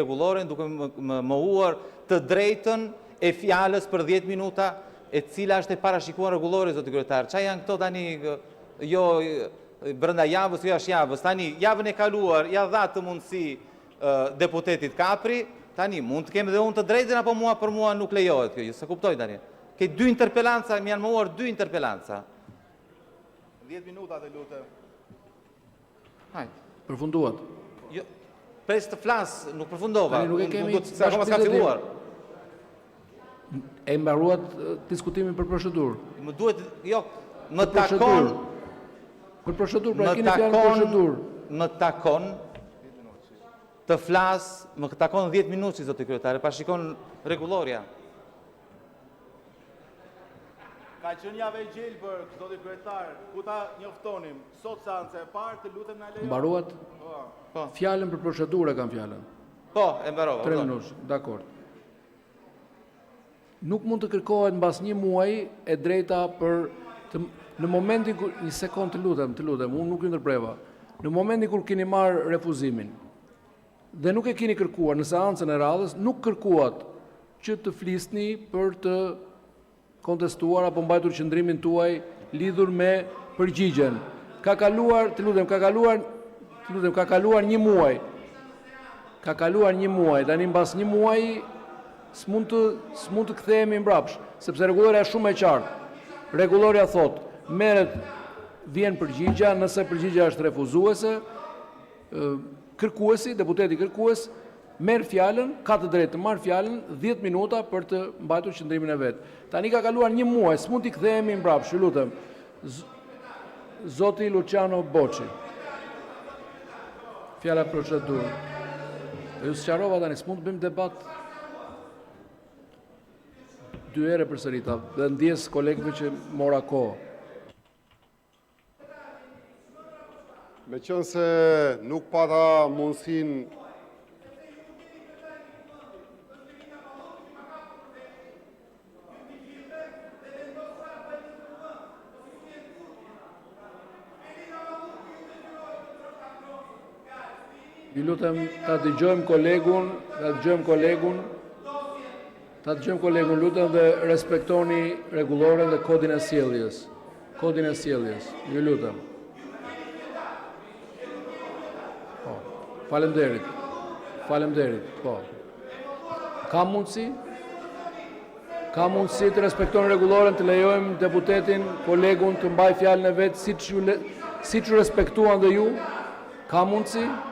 rregulloren duke më mohuar të drejtën e fjalës për 10 minuta, e cila është e parashikuar rregullori, zoti kryetar. Çfarë janë këto tani, jo brenda javës, jo jashtë javës. Tani javën e kaluar ja dha të mundësi deputetit Kapri, tani mund të kem dhe unë të drejtën apo për mua nuk lejohet kjo, se kuptoj tani. Ke 2 interpelanca, më janë mohuar 2 interpelanca. 10 minuta të lutem. Hajde. Përfunduat. Jo, pres të flas, nuk përfundova. Nuk e kemi akoma s'ka filluar. E mbaruat diskutimin për procedurë. Më duhet, jo, më takon për procedurë, pra keni fjalë për procedurë. Më takon të flas, më takon 10 minutë, zoti kryetare, parashikon rregulloria. Ka qenë javë e gjelbër, zoti kryetar, ku ta njoftonim sot seancë e parë, të lutem na lejo. Mbaruat? Po. Fjalën për procedurë kam fjalën. Po, e mbarova. 3 minutë, dakord. Nuk mund të kërkohet mbas 1 muaji e drejta për në momentin kur një sekond të lutem, unë nuk ju ndërpreva. Në momentin kur keni marrë refuzimin dhe nuk e keni kërkuar në seancën e radhës, nuk kërkuat që të flisni për të kontestuar apo mbajtur qëndrimin tuaj lidhur me përgjigjen. Ka kaluar 1 muaj. Ka kaluar 1 muaj, tani mbas 1 muaji s'mund të kthehemi mbrapsht, sepse rregulloria është shumë e qartë. Rregulloria thot, vjen përgjigja, nëse përgjigja është refuzuese, kërkuesi, deputeti kërkues, merr fjalën, ka të drejtë të marr fjalën 10 minuta për të mbajtur qëndrimin e vet. Tani ka kaluar 1 muaj, s'mund të kthehemi mbrapsht, ju lutem. Zoti Luciano Boçi. Fjala procedurë. Ju sqarova tani, s'mund të bëjmë debat 2 herë përsërita, dhe ndjes kolegëve që mora kohë. Me qënë se nuk pata mundësin Ju lutem ta dëgjojmë kolegun, lutem dhe respektoni rregulloren dhe kodin e sjelljes. Ju lutem. Po. Faleminderit. Po. Ka mundësi të respektoni rregulloren, të lejojmë deputetin, kolegun të mbaj fjalën e vet siç ju respektuan dhe ju? Ka mundësi?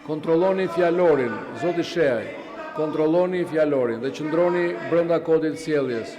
Kontrolloni fjalorin, zoti Sheaj, kontrolloni fjalorin dhe qëndroni brenda kodit sjelljes.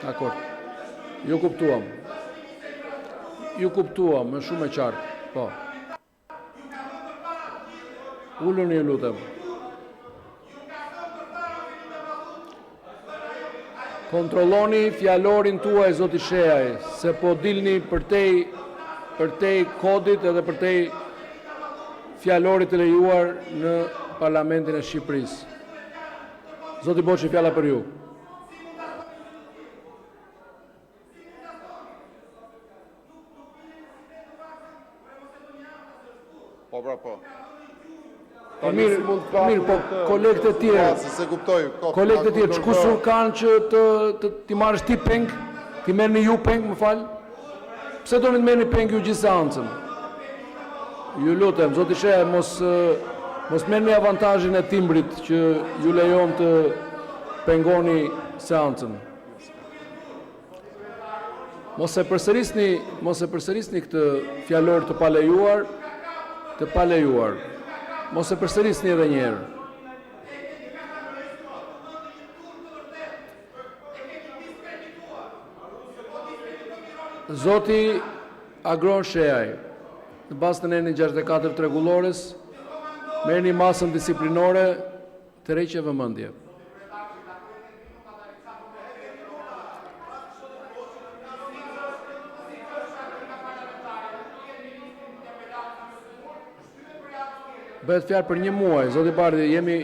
Dakor. Ju kuptuam, më shumë e qartë. Po. Uluni, ju lutem. Kontrolloni fjalorin tuaj, zoti Sheaj, se po dilni përtej kodit edhe përtej fjalorit të lejuar në Parlamentin e Shqipërisë. Zoti Boçi, fjala për ju. Po. Mirë, po kolegët e tjerë, çku sur kanë që ti marrësh ti peng, ti merrni ju peng, më fal. Pse doni të merrni peng ju gjithë seancën? Ju lutem, zoti Sheaj, mos merrni avantazhin e timbrit që ju lejon të pengoni seancën. Mos e përsërisni këtë fjalor të palejuar. Mos e përsërisni edhe një herë. Zoti Agron Sheaj, në bazë të nenin 64 të rregullores, merrni masën disiplinore të rreqe vëmendje. Bëhet fjalë për 1 muaj, zoti Bardhi, jemi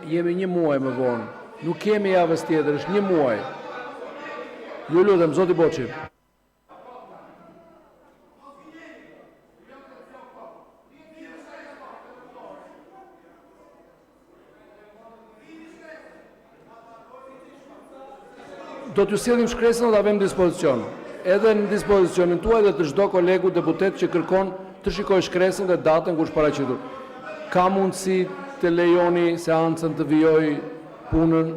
1 muaj më vonë. Nuk kemi javës tjetër, është 1 muaj. Ju lutem, zoti Boçi. do t'ju sjellim shkresën dhe avem dispozicion. Edhe në dispozicionin tuaj dhe të çdo kolegu deputet që kërkon të shikoj shkresën dhe datën kur është paraqitur. Ka mundësi të lejoni seancën të vijoj punën?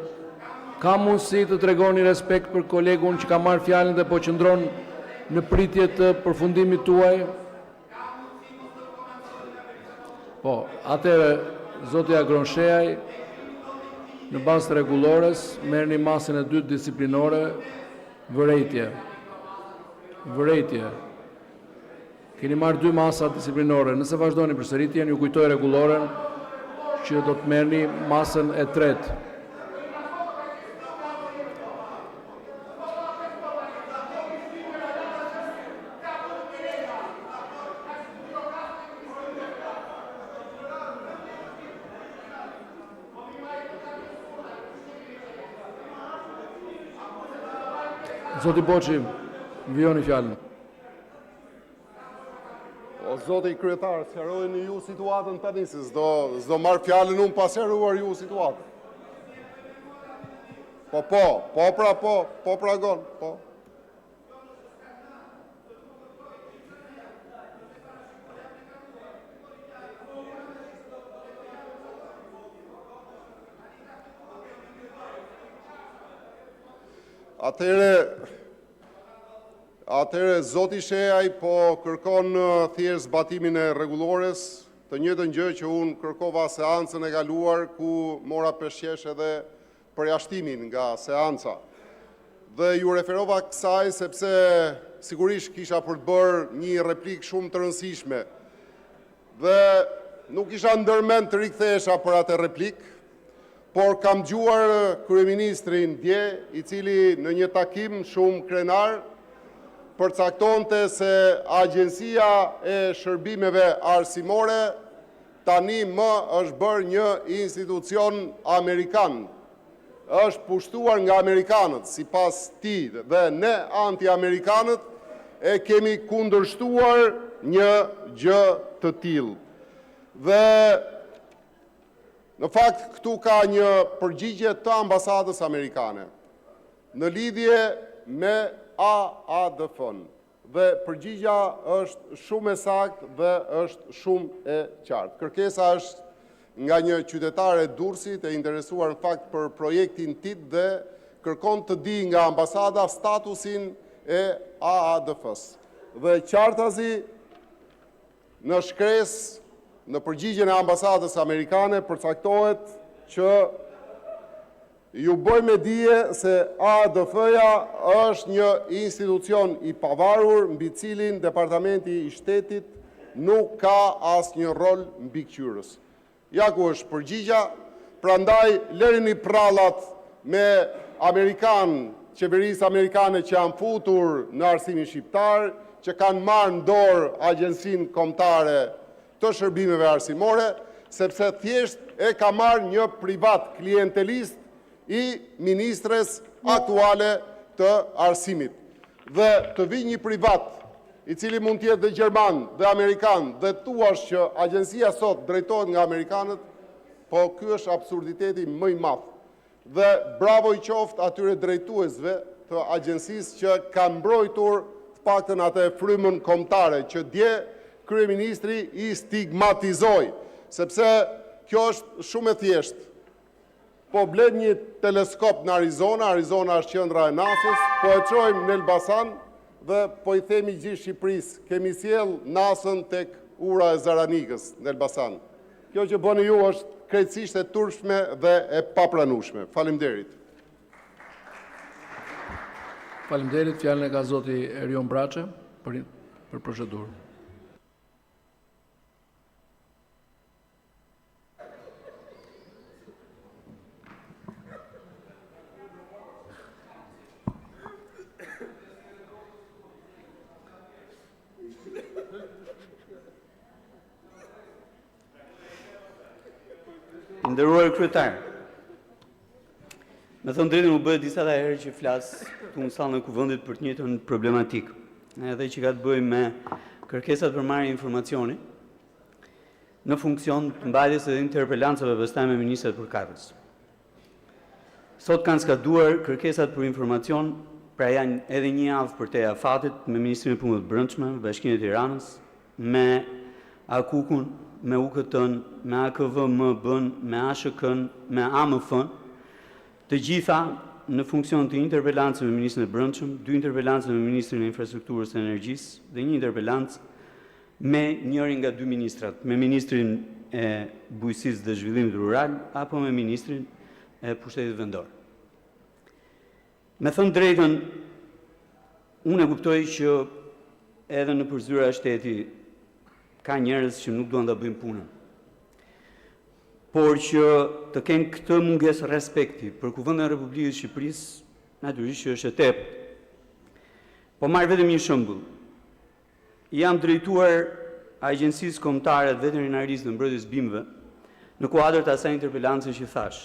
Ka mundësi të tregoni respekt për kolegun që ka marrë fjalën dhe po qëndron në pritje të përfundimit tuaj? Po, atëherë zoti Agronshej, në bazë të rregullores, merrni masën e dytë disiplinore, vërejtje. Vërejtje. Keni marrë 2 masa disiplinore. Nëse vazhdoni përsëritjen, ju kujtoj rregulloren që do të merrni masën e tretë. Zoti Boçi, vijoni fjalën. O zoti kryetar, sqarojeni ju situatën tani, se s'do marr fjalën unë pas sqaruar ju situatën. Po pragon, po. Atëre zoti Shejaj po kërkon thjesht zbatimin e rregullores, të njëjtën gjë që unë kërkova seancën e kaluar ku mora peshqesh edhe përjashtimin nga seanca. Dhe ju referova kësaj sepse sigurisht kisha për të bërë një replik shumë të rëndësishme. Dhe nuk isha ndërmend të rikthehesha për atë replik, por kam dëgjuar kryeministrin dje, i cili në një takim shumë krenar përcaktonte se Agjencia e Shërbimeve Arsimore tani më është bërë një institucion amerikan. Është pushtuar nga amerikanët, sipas tij, dhe ne anti-amerikanët e kemi kundërshtuar një gjë të tillë. Dhe në fakt, këtu ka një përgjigje të ambasadës amerikane në lidhje me AADF-n. Dhe përgjigja është shumë e saktë dhe është shumë e qartë. Kërkesa është nga një qytetare Durrësit e interesuar në fakt për projektin TIT dhe kërkon të di nga ambasada statusin e AADF-s. Dhe qartazi në shkresë në përgjigjen e ambasadës amerikane përcaktohet që ju bëj me dije se AADF-ja është një institucion i pavarur mbi cilin Departamenti i Shtetit nuk ka asnjë rol mbikëqyrës. Ja ku është përgjigja, prandaj lërini prallat me qeverisë amerikane që janë futur në arsimin shqiptar, që kanë marrë në dorë Agjencinë Kombëtare të Shërbimeve Arsimore, sepse thjesht e ka marrë një privat klientelist i ministres aktuale të arsimit. Dhe të vi një privat, i cili mund tjetë dhe Gjerman dhe Amerikan, dhe thuash që agjencia sot drejtohet nga Amerikanët, po ky është absurditeti më i madh. Dhe bravo i qoftë atyre drejtuesve të agjencisë që kanë mbrojtur të paktën atë frymën kombëtare që dje kryeministri i stigmatizoi, sepse kjo është shumë e thjeshtë. Po blet një teleskop në Arizona, Arizona është qendra e NASA-s, po e çojmë në Elbasan dhe po i themi gjithë Shqipërisë, kemi sjell NASA-n tek ura e Zaranikës në Elbasan. Kjo që bëni ju është krejtësisht e turpshme dhe e papranueshme. Faleminderit. Faleminderit, fjalën e ka zoti Erion Braçe për procedurë. Nderuar kryetar, me thënë drejtën u bëhet disa herë që flas këtu në sallën e kuvendit për të njëjtën problematik, edhe që ka të bëjë me kërkesat për marrje informacioni në funksion të mbajtjes së interpelancave pastaj me ministrat përkatës. Sot kanë skaduar kërkesat për informacion, pra janë edhe një javë për te afatit me Ministrinë e Punëve të Brendshme, Bashkinë e Tiranës, me AKUK-un, me UKT-n, me AKVMB-n, me ASHK-n, me AMF-n, të gjitha në funksion të interpelancës me Ministrin e Brendshëm, 2 interpelancë me Ministrin e Infrastrukturës dhe Energjisë dhe 1 interpelancë me njërin nga 2 ministrat, me Ministrin e Bujqësisë dhe Zhvillimit Rural apo me Ministrin e Pushtetit Vendor. Me thënë drejtën, unë e kuptoj që edhe në përzyra e shteti ka njerëz që nuk duan ta bëjnë punën. Por që të kenë këtë mungesë respekti për Kuvendin e Republikës së Shqipërisë, natyrisht që është e tepërt. Po marr vetëm një shembull. Jam drejtuar Agjencisë Kombëtare të Veterinarisë dhe Mbrojtjes së Bimëve në kuadër të asaj interpelancë që thash.